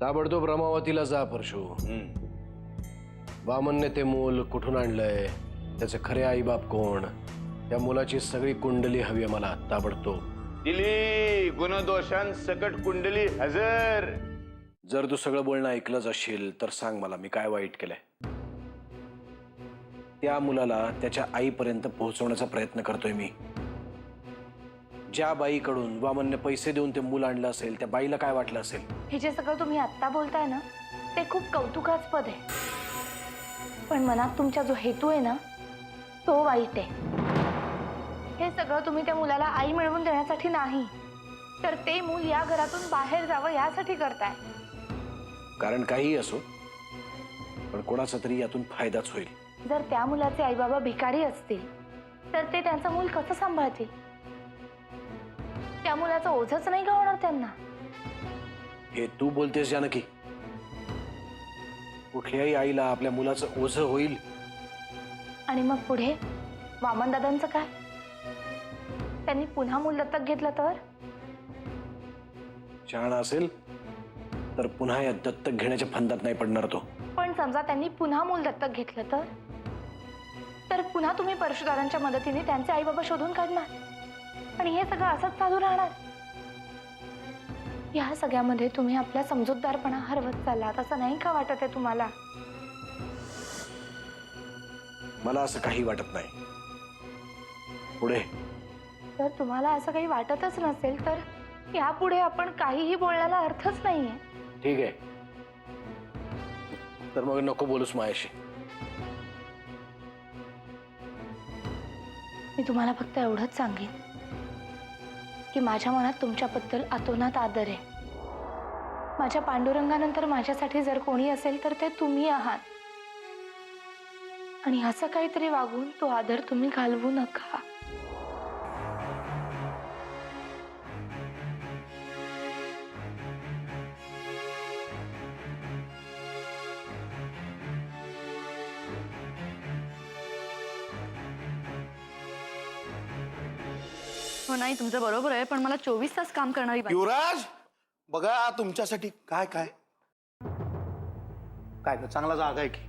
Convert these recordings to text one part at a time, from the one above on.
ताबडतोब रमावतीला जा परशु. वामनने ते मूल कुठून आणलंय, त्याचे खरे आईबाप कोण, त्या मुलाची सगळी कुंडली हवी आहे मला ताबडतोब. दिली गुणदोषांसकट कुंडली हजर. जर तू सगळं बोलणं ऐकलंच असशील तर सांग मला मी काय वाईट केलंय. त्या मुलाला त्याच्या आईपर्यंत पोहोचवण्याचा प्रयत्न करतोय मी. ज्या बाईकडून वामनने पैसे देऊन ते मूल आणलं असेल त्या बाईला काय वाटलं असेल. हे जे सगळं तुम्ही आत्ता बोलताय ना ते खूप कौतुकास्पद आहे, पण मनात तुमचा जो हेतू आहे ना तो वाईट आहे. हे सगळं तुम्ही त्या मुलाला आई मिळवून देण्यासाठी नाही, तर ते मूल या घरातून बाहेर जावं यासाठी करताय. कारण काही असो, पण कोणाचा तरी यातून फायदाच होईल. जर त्या मुलाचे आई बाबा भिकारी असतील तर ते त्यांचं मूल कसं सांभाळतील. त्या मुलाचं ओझच नाही का होणार त्यांना. हे तू बोलतेस जानकी. कुठल्याही आईला आपल्या मुलाचं ओझं होईल. आणि मग पुढे वामन दादांचं काय. त्यांनी पुन्हा मूल दत्तक घेतलं तर. शहाणा असेल तर पुन्हा या दत्तक घेण्याच्या फंदात नाही पडणार तो. पण समजा त्यांनी पुन्हा मूल दत्तक घेतलं तर पुन्हा तुम्ही परशुदादांच्या मदतीने त्यांचे आई बाबा शोधून काढणार आणि हे सगळं असंच चालू राहणार. या सगळ्यामध्ये तुम्ही आपला समजूतदारपणा हरवत चाललात असं नाही का वाटत आहे तुम्हाला. मला असं काही वाटत नाही. पुढे जर तुम्हाला असं काही वाटतच नसेल तर यापुढे आपण काहीही बोलण्याला अर्थच नाहीये. ठीक आहे, तर मग नको बोलूस माझ्याशी. मी तुम्हाला फक्त एवढंच सांगेन की माझ्या मनात तुमच्याबद्दल अतोनात आदर आहे. माझ्या पांडुरंगानंतर माझ्यासाठी जर कोणी असेल तर ते तुम्ही आहात. आणि असं काहीतरी वागून तो आदर तुम्ही घालवू नका. हो नाही तुमचं बरोबर आहे, पण मला 24 तास काम करणारी बाई. युवराज बघा तुमच्यासाठी काय काय काय ग, चांगला जागा आहे की.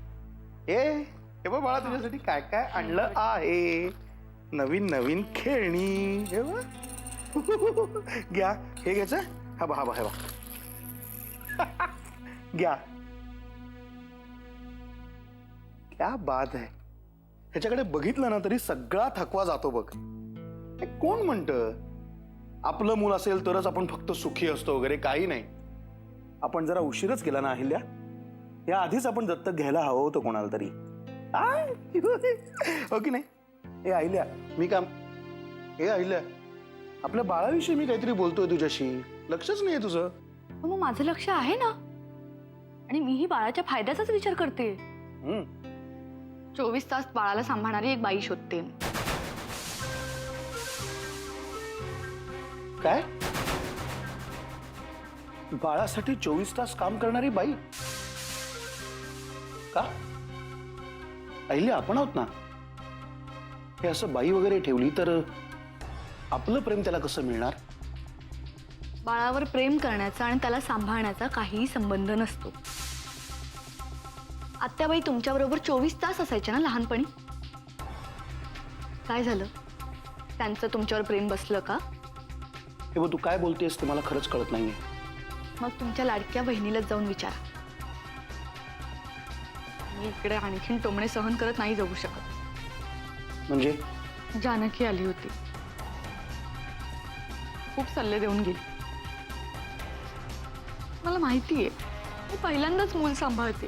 हे बघ बाळा तुझ्यासाठी काय काय आणलं आहे. नवीन नवीन खेळणी. हे बघ घ्या. हे घ्यायचं. हा बा हे बा घ्या. क्या बात आहे. ह्याच्याकडे बघितलं ना तरी सगळा थकवा जातो बघ. कोण म्हणतं आपलं मूल असेल तरच आपण फक्त सुखी असतो वगैरे काही नाही. आपण जरा उशीरच केला ना अहिल्या. या आधीच आपण दत्तक घ्यायला हवं होतं कोणाला तरी. हो की नाही. हे अहिल्या मी काम. हे अहिल्या आपल्या बाळाविषयी मी काहीतरी बोलतोय तुझ्याशी, लक्षच नाहीये तुझं. मग माझं लक्ष आहे ना, आणि मीही बाळाच्या फायद्याचाच विचार करते. 24 तास बाळाला सांभाळणारी एक बाई शोधते. काय बाळासाठी 24 तास काम करणारी बाई. का अहिल्या आपण आहोत ना. हे असं बाई वगैरे ठेवली तर आपलं प्रेम त्याला कसं मिळणार. बाळावर प्रेम करण्याचा आणि त्याला सांभाळण्याचा काहीही संबंध नसतो. आत्याबाई तुमच्याबरोबर 24 तास असायच्या ना लहानपणी. काय झालं, त्यांचं तुमच्यावर प्रेम बसलं का. हे बघ तू काय बोलतेस ते मला खरंच कळत नाहीये. मग तुमच्या लाडक्या बहिणीलाच जाऊन विचारा. मी इकडे आणखीन टोमणे सहन करत नाही जाऊ शकत. म्हणजे जानकी आली होती, खूप सल्ले देऊन गेली. मला माहितीये मी पहिल्यांदाच मूल सांभाळते,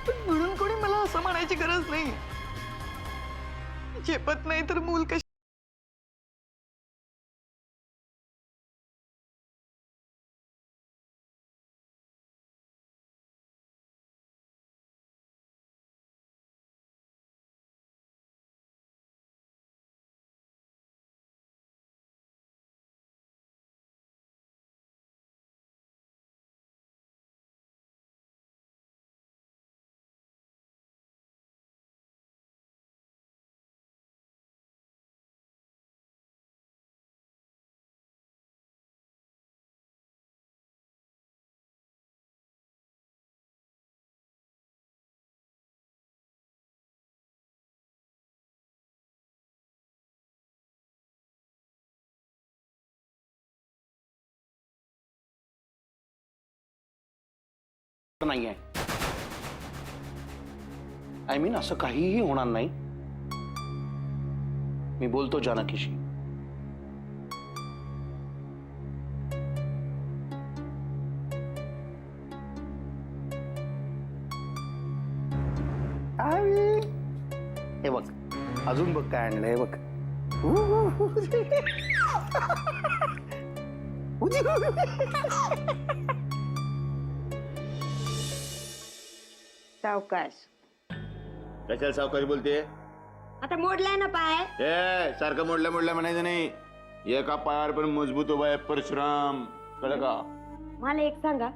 पण म्हणून कोणी मला असं म्हणायची गरज नाही. झेपत नाही तर मूल कशी नाहीये. आय मीन असं काहीही होणार नाही. मी बोलतो जानकीशी. हे बघ, अजून बघ काय आणलंय बघ. सावकाश. कशाला सावकाश बोलते? आता मोडलाय ना पाय. ए सारखं मोडल्या मोडल्या म्हणायचं नाही. एका पायावर पण मजबूत उभा आहे परशुराम, कळलं का? मला एक सांगा,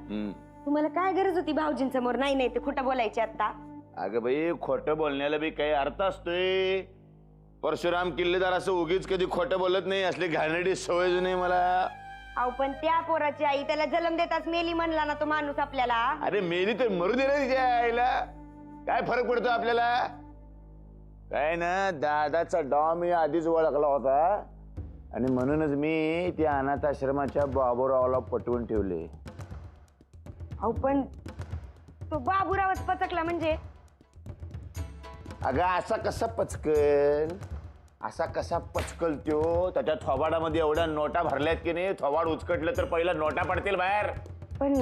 तुम्हाला काय गरज होती भाऊजींसमोर नाही नाही ते खोटं बोलायचे आता? अगं बाई, खोटं बोलण्याला बी काही अर्थ असतोय. परशुराम किल्लेदार असं उगीच कधी खोटं बोलत नाही. असली घाणेरडी सवयच नाही मला. अहो पण त्या पोराची आई त्याला जन्म देताच मेली म्हणला ना तो माणूस आपल्याला. अरे मेली तर मरू दे ना तिच्या आईला. काय फरक पडतो आपल्याला? काय ना, दादाचा डॉ मी आधीच ओळखला होता आणि म्हणूनच मी त्या अनाथ आश्रमाच्या बाबूरावला पटवून ठेवले. अहो पण तो बाबूरावच पचकला म्हणजे? अगं असा कसा पचकल? असा कसा पचकल त्यो? त्याच्या थोबाडामध्ये एवढ्या नोटा भरल्यात की नाही, थोबाड उचकटलं तर पहिला नोटा पडतील बाहेर. पण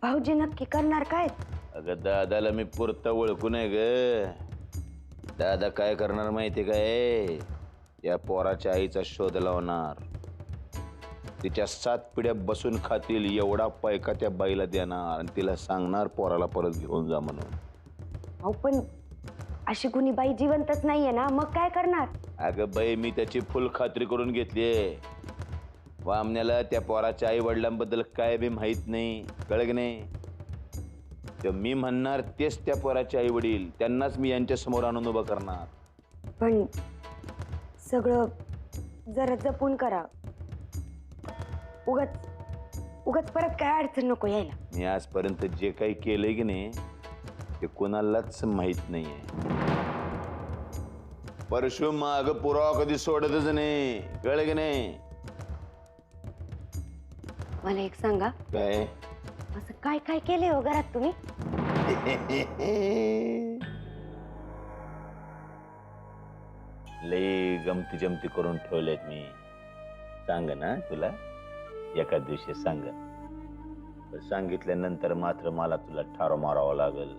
भाऊजी नक्की करणार काय? अगं दादाला मी पुरतं ओळखू नये ग. दादा काय करणार माहिती काय? या पोराच्या आईचा शोध लावणार. तिच्या 7 पिढ्या बसून खातील एवढा पैका त्या बाईला देणार आणि तिला सांगणार पोराला परत घेऊन जा म्हणून. अहो पण अशी कुणी बाई जिवंतच नाहीये ना, मग काय करणार? अगं बाई, मी त्याची फुल खात्री करून घेतलीये. वामण्याला त्या पोराच्या आई वडिलांबद्दल काय बी माहित नाही, कळग नाही. तर मी म्हणणार तेच त्या पोराचे आई वडील, त्यांनाच मी यांच्या समोर आणून उभं करणार. पण सगळं जरा जपून करा. उगाच उगाच परत काय अडचण नको यायला. मी आजपर्यंत जे काही केलंय की नाही ते कोणालाच माहित नाहीये. परशु माग पुरावा कधी सोडतच नाही, कळलं की नाही? मला एक सांगा, काय? असं काय काय केलंय हो घरात तुम्ही? लई गमती जमती करून ठेवलेत मी. सांग ना तुला, एका दिवशी सांग. सांगितल्यानंतर मात्र मला तुला ठार मारावा लागल.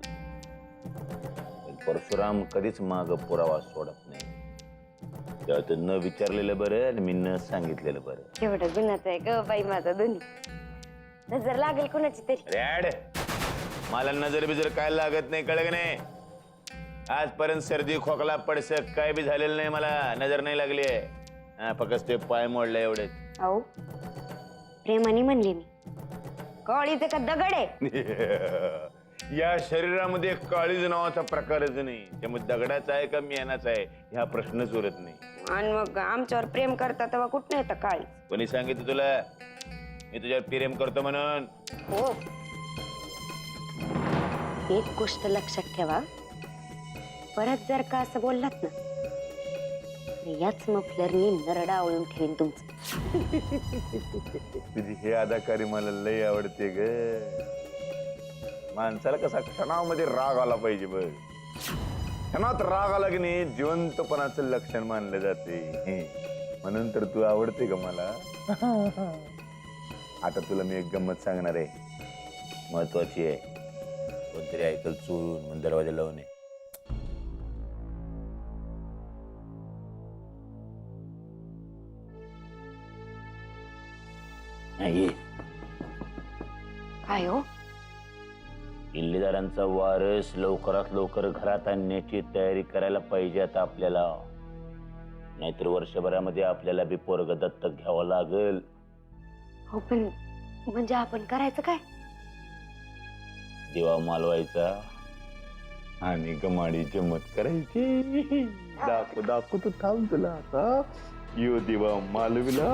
परशुराम कधीच माग पुरावा सोडत नाही. तेव्हा तू न विचारलेलं बरं आणि मी न सांगितलेलं बरं. केवढं गुन्हाचं आहे ग बाई माझा दोन्ही. नजर लागेल कोणाची तरी. रॅड, मला नजर बिजर काय लागत नाही, कळलं की नाही? आजपर्यंत सर्दी खोकला पडसक काय बी झालेलं नाही मला. नजर नाही लागली आहे. फक्त ते पाय मोडले एवढे. अहो प्रेमाने म्हणले मी. कळीचं का दगड आहे? या शरीरामध्ये काळीज नावाचा प्रकारच नाही. त्यामुळे दगडाचा आहे का मेणाचा आहे ह्या प्रश्नच उरत नाही. आणि मग आमच्यावर प्रेम करता तेव्हा कुठं येतं काळी? कोणी सांगितलं तुला मी तुझ्यावर प्रेम करतो म्हणून? हो, एक गोष्ट लक्षात ठेवा, परत जर का असं बोललात ना तर याच मफलरनी नरडा आवळून ठेवीन तुमचं. तुझी हे अदाकारी मला लई आवडते ग. माणसाला कसा क्षणामध्ये राग आला पाहिजे बघ. क्षणात राग आला की नाही जिवंतपणाचं लक्षण मानलं जाते. म्हणून तर तू आवडते का मला. आता तुला मी एक गंमत सांगणार आहे, महत्वाची आहे. कोणतरी ऐकल चोरून म्हणून दरवाजा लावून ये. नाही काय हो? किल्लेदारांचा वारस लवकरात लवकर घरात आणण्याची तयारी करायला पाहिजे आता आपल्याला. नाहीतर वर्षभरामध्ये आपल्याला बी पोरग दत्तक घ्यावं लागल. हो पण म्हणजे आपण करायचं काय? दिवा मालवायचा आणि गमाडी जमत करायची. दाखव तू, थांब तुला आता. यो दिवा मालविला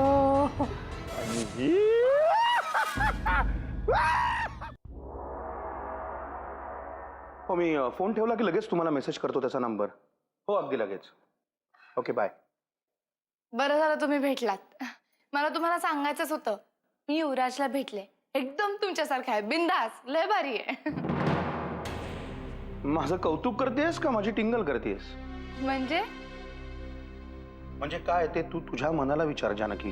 आणि हो, मी फोन ठेवला की लगेच तुम्हाला मेसेज करतो त्याचा नंबर. हो, अगदी लगेच. Okay, bye. बरं झालं तुम्ही भेटलात. मला तुम्हाला सांगायचंच होतं, मी युवराजला भेटले एकदम तुमच्यासारखा आहे, बिंदास, लय भारी आहे. माझं कौतुक करतेस का माझी टिंगल करतेस? म्हणजे म्हणजे काय ते तू तुझ्या मनाला विचार जानकी.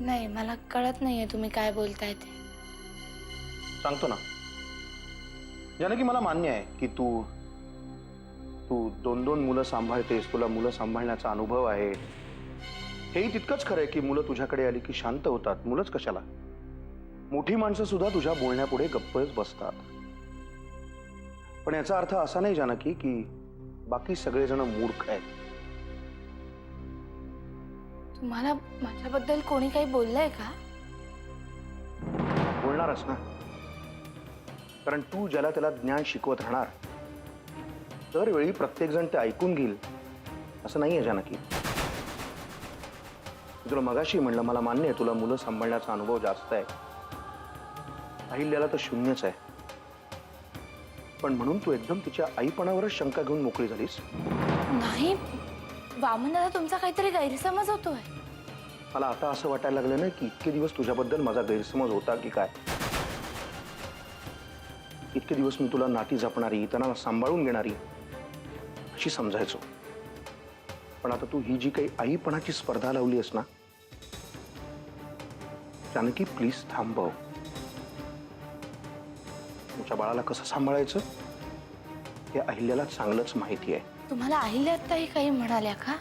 नाही, मला कळत नाहीये तुम्ही काय बोलताय ते. सांगतो ना जानकी, मला मान्य आहे की तू तू 2-2 मुलं सांभाळतेस, तुला मुलं सांभाळण्याचा अनुभव आहे. हेही तितकंच खरं आहे की मुलं तुझ्याकडे आली की शांत होतात. मुलंच कशाला, मोठी माणसं सुद्धा तुझ्या बोलण्यापुढे गप्पच बसतात. पण याचा अर्थ असा नाही जानकी की बाकी सगळेजण मूर्ख आहेत. तुम्हाला माझ्याबद्दल कोणी काही बोललंय का? बोलणारच ना, कारण तू ज्याला त्याला ज्ञान शिकवत राहणार दरवेळी प्रत्येक जण ते ऐकून घेईल असं नाहीये जानकी. मी तुला मगाशी म्हणलं, मला मान्य आहे तुला मुलं सांभाळण्याचा अनुभव जास्त आहे. अहिल्याला तर शून्यच आहे. पण म्हणून तू एकदम तिच्या आईपणावरच शंका घेऊन मोकळी झालीस? नाही वामन दादा, तुमचा काहीतरी गैरसमज होतोय. मला आता असं वाटायला लागलं ना की इतके दिवस तुझ्याबद्दल माझा गैरसमज होता की काय. इतके दिवस मी तुला नाती जपणारी, त्यांना सांभाळून घेणारी अशी समजायचो. पण आता तू ही जी काही आईपणाची स्पर्धा लावली आहेस ना जानकी, प्लीज थांबव. तुमच्या बाळाला कसं सांभाळायचं हे अहिल्याला चांगलंच माहिती आहे. तुम्हाला अहिल्याताई काही म्हणाल्या का?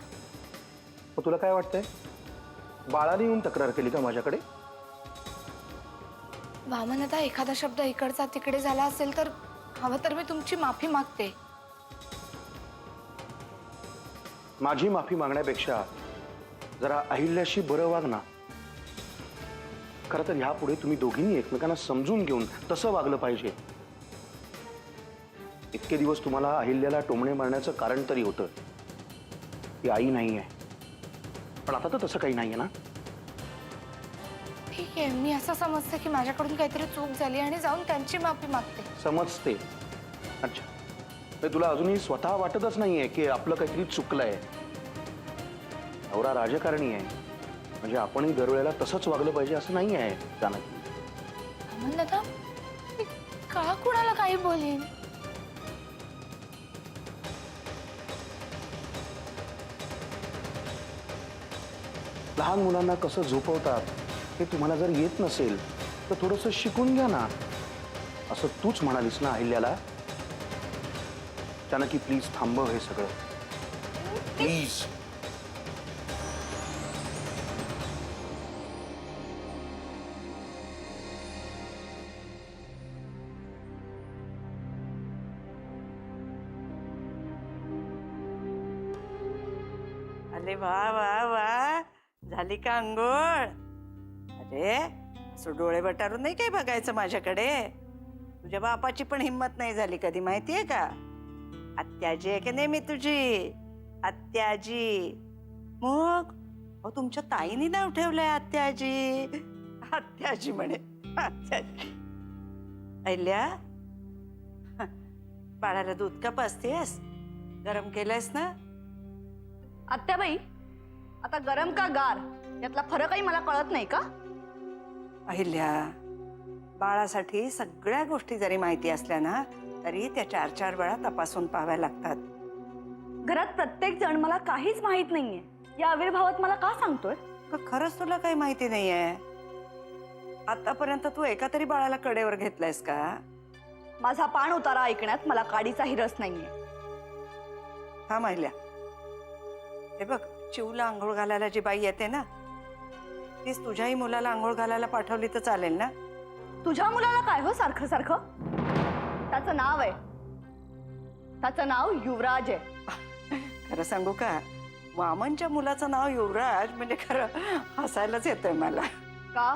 मग तुला काय वाटतंय, बाळाने येऊन तक्रार केली का माझ्याकडे? वामन दादा, एखादा शब्द इकडचा तिकडे झाला असेल तर हवं तर मी तुमची माफी मागते. माझी माफी मागण्यापेक्षा जरा अहिल्याशी बरं वाग ना. खरं तर ह्यापुढे तुम्ही दोघींनी एकमेकांना समजून घेऊन तसं वागलं पाहिजे. इतके दिवस तुम्हाला अहिल्याला टोमणे मारण्याचं कारण तरी होतं, ती आई नाही आहे. पण आता तर तसं काही नाहीये ना. ठीक आहे, मी असं समजते की माझ्याकडून काहीतरी चूक झाली आणि जाऊन त्यांची माफी मागते. समजते? अच्छा, तर तुला अजूनही स्वतः वाटतच नाहीये की आपलं काहीतरी चुकलंय. नवरा राजकारणी आहे म्हणजे आपणही दरवेळेला तसंच वागलं पाहिजे असं नाही आहे जानकी. वामन दादा, मी का कुणाला काही बोलेन? लहान मुलांना कसं झोपवतात हे तुम्हाला जर येत नसेल तर थोडंसं शिकून घ्या ना, असं तूच म्हणालीस ना अहिल्याला. जानकी, प्लीज थांबव हे सगळं, प्लीज. अरे वा वा वा, झाली का अंघोळ? अरे असं डोळे वटारून नाही काय बघायचं माझ्याकडे. तुझ्या बापाची पण हिंमत नाही झाली कधी, माहितीये का? आत्याजी आहे की नेहमी तुझी आत्याजी. मग अहो, तुमच्या ताईने नाव ठेवलंय आत्याजी. आत्याजी म्हणे, आत्याजी. अहिल्या, बाळाला दूध का पाजतेस? गरम केलंयस ना? आत्याबाई, आता गरम का गार यातला फरकही मला कळत नाही का? अहिल्या, बाळासाठी सगळ्या गोष्टी जरी माहिती असल्या ना तरी त्या 4-4 वेळा तपासून पाहाव्या लागतात. घरात प्रत्येक जण मला काहीच माहित नाहीये या आविर्भावात मला का सांगतोय? का खरंच तुला काही माहिती नाहीये? आतापर्यंत तू एका तरी बाळाला कडेवर घेतलायस का? माझा पाण उतारा ऐकण्यात मला काडीचाही रस नाहीये. हा महिल्या, हे बघ, चिवला आंघोळ घालायला जी बाई येते ना तीच तुझ्याही मुलाला आंघोळ घालायला पाठवली तर चालेल ना? तुझ्या मुलाला काय हो सारखं सारखं? त्याचं नाव आहे, त्याचं नाव युवराज आहे. खरं सांगू का, वामनच्या मुलाचं नाव युवराज म्हणजे खरं हसायलाच येतंय मला. का?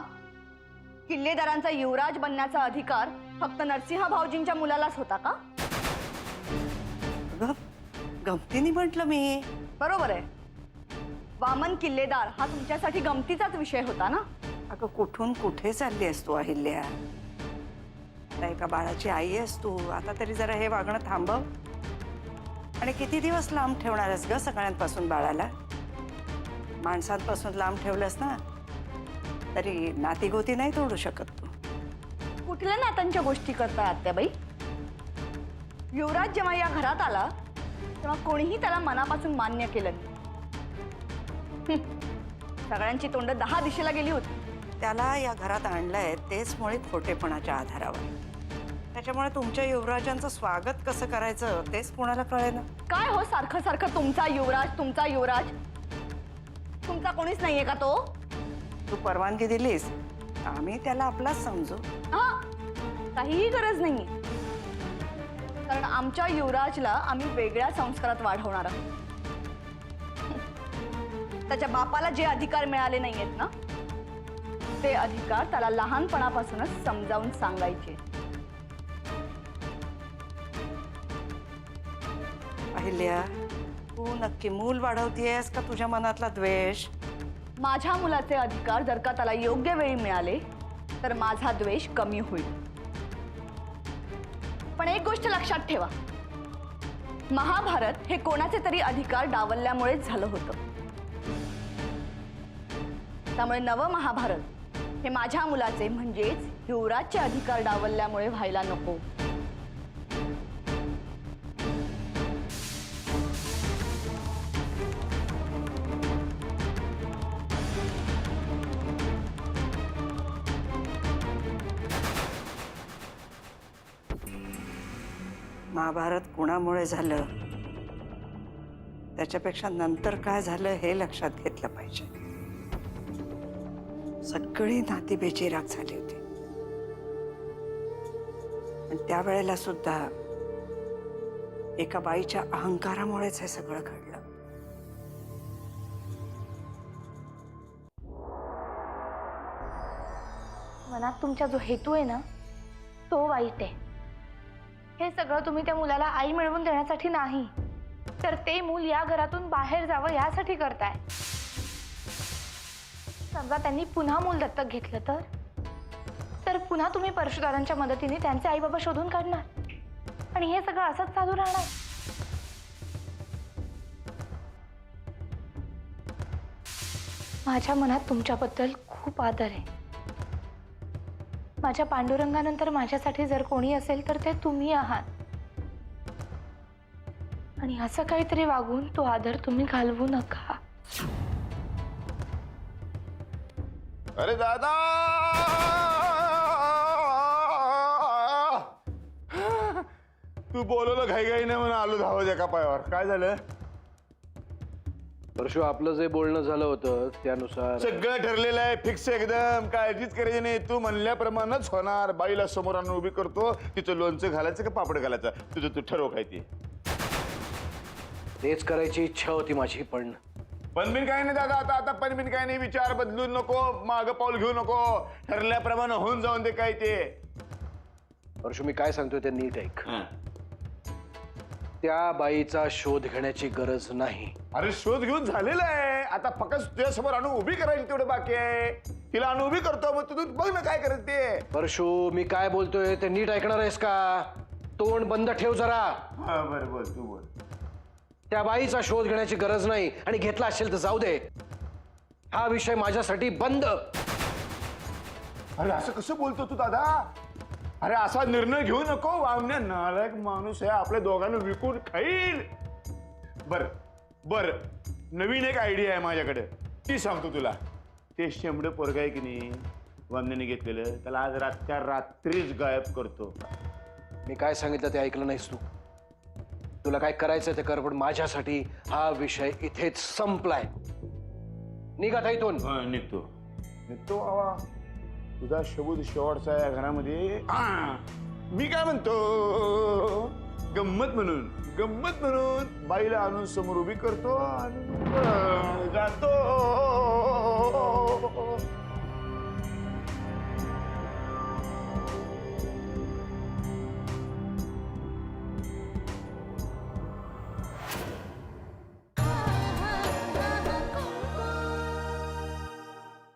किल्लेदारांचा युवराज बनण्याचा अधिकार फक्त नरसिंह भाऊजींच्या मुलालाच होता का? गमतीने म्हटलं मी. बरोबर आहे, वामन किल्लेदार हा तुमच्यासाठी गमतीचाच विषय होता ना? अगं, कुठून कुठे चालली आहेस तू अहिल्या? आता एका बाळाची आई आहेस तू, आता तरी जरा हे वागणं थांबव. आणि किती दिवस लांब ठेवणार आहेस ग सगळ्यांपासून बाळाला? माणसांपासून लांब ठेवलंस ना तरी नातीगोती नाही तोडू शकत तू. कुठल्या नात्यांच्या गोष्टी करताय आत्याबाई? युवराज जेव्हा या घरात आला तेव्हा कोणीही त्याला मनापासून मान्य केलं नाही. सगळ्यांची तोंड 10 दिशेला गेली होती. त्याला या घरात आणलंय तेच मुळे खोटेपणाच्या आधारावर. त्याच्यामुळे तुमच्या युवराजांचं स्वागत कसं करायचं तेच कोणाला कळेना. काय हो सारखं सारखं तुमचा युवराज, तुमचा युवराज? तुमचा कोणीच नाहीये का तो? तू परवानगी दिलीस आम्ही त्याला आपलाच समजू. हा, काहीही गरज नाही, कारण आमच्या युवराजला आम्ही वेगळ्या संस्कारात वाढवणार आहोत. त्याच्या बापाला जे अधिकार मिळाले नाहीयेत ना, ते अधिकार त्याला लहानपणापासूनच समजावून सांगायचे. अहिल्या, तू नक्की मूल वाढवतीयस का तुझ्या मनातला द्वेष? माझ्या मुलाचे अधिकार जर का त्याला योग्य वेळी मिळाले तर माझा द्वेष कमी होईल. पण एक गोष्ट लक्षात ठेवा, महाभारत हे कोणाचे तरी अधिकार डावलल्यामुळेच झालं होतं. त्यामुळे नवं महाभारत हे माझ्या मुलाचे म्हणजेच युवराजचे अधिकार डावलल्यामुळे व्हायला नको. महाभारत कुणामुळे झालं त्याच्यापेक्षा नंतर काय झालं हे लक्षात घेतलं पाहिजे. सगळी नाती बेचिराग झाली होती. आणि त्यावेळेला सुद्धा एका बाईच्या अहंकारामुळेच हे सगळं घडलं. मनात तुमचा जो हेतू आहे ना तो वाईट आहे. हे सगळं तुम्ही त्या मुलाला आई मिळवून देण्यासाठी नाही, तर ते मूल या घरातून बाहेर जावं यासाठी करताय. समजा त्यांनी पुन्हा मूल दत्तक घेतलं तर पुन्हा तुम्ही परशुदादांच्या मदतीने त्यांचे आई बाबा शोधून काढणार आणि हे सगळं असंच चालू राहणार. माझ्या मनात तुमच्याबद्दल खूप आदर आहे. माझ्या पांडुरंगानंतर माझ्यासाठी जर कोणी असेल तर ते तुम्ही आहात. आणि असं काहीतरी वागून तो आदर तुम्ही घालवू नका. अरे दादा, तू बोलवलं घाईघाईने म्हणून आलो धावत एका पायावर. काय झालं? परशु, आपलं जे बोलणं झालं होतं त्यानुसार सगळं ठरलेलं आहे, फिक्स एकदम. काळजीच करायची नाही. तू म्हणल्याप्रमाणेच होणार. बाईला समोर आणून उभी करतो, तिचं लोणचं घालायचं का पापड घालायचं तुझं तू ठरव काय ते. तेच करायची इच्छा होती माझी, पण पनबिन काय नाही दादा. आता पनबिन काय नाही. विचार बदलू नको, मागं पाऊल घेऊ नको. ठरल्याप्रमाणे होऊन जाऊन दे काय ते. परशु, मी काय सांगतोय ते नीट ऐक. त्या बाईचा शोध घेण्याची गरज नाही. अरे शोध घेऊन झालेला आहे. आता फक्त तुझ्यासमोर आणून उभी करायची तेवढं बाकी आहे. तिला आणून उभी करतो, मग तू बघ ना काय करायचं ते. परशु, मी काय बोलतोय ते नीट ऐकणार आहेस का? तोंड बंद ठेव जरा. बरं बोल, तू बोल. त्या बाईचा शोध घेण्याची गरज नाही, आणि घेतला असेल तर जाऊ दे. हा विषय माझ्यासाठी बंद. अरे असं कसं बोलतो तू दादा? अरे असा निर्णय घेऊ नको. वामण्या नालायक माणूस आहे, आपल्या दोघांना विकून खाईल. बर बर, नवीन एक आयडिया आहे माझ्याकडे, ती सांगतो तुला. ते शेंबड पोरग आहे की नाही वामण्याने घेतलेलं, त्याला आज रातच्या रात्रीच गायब करतो. मी काय सांगितलं ते ऐकलं नाहीस तू. तुला काय करायचं ते कर, पण माझ्यासाठी हा विषय इथेच संपलाय. निघा इथून. निघतो निघतो बाबा. तुझा शबूत शेवटचा या घरामध्ये. मी काय म्हणतो, गंमत म्हणून बाईला आणून समोर उभी करतो आणि जातो.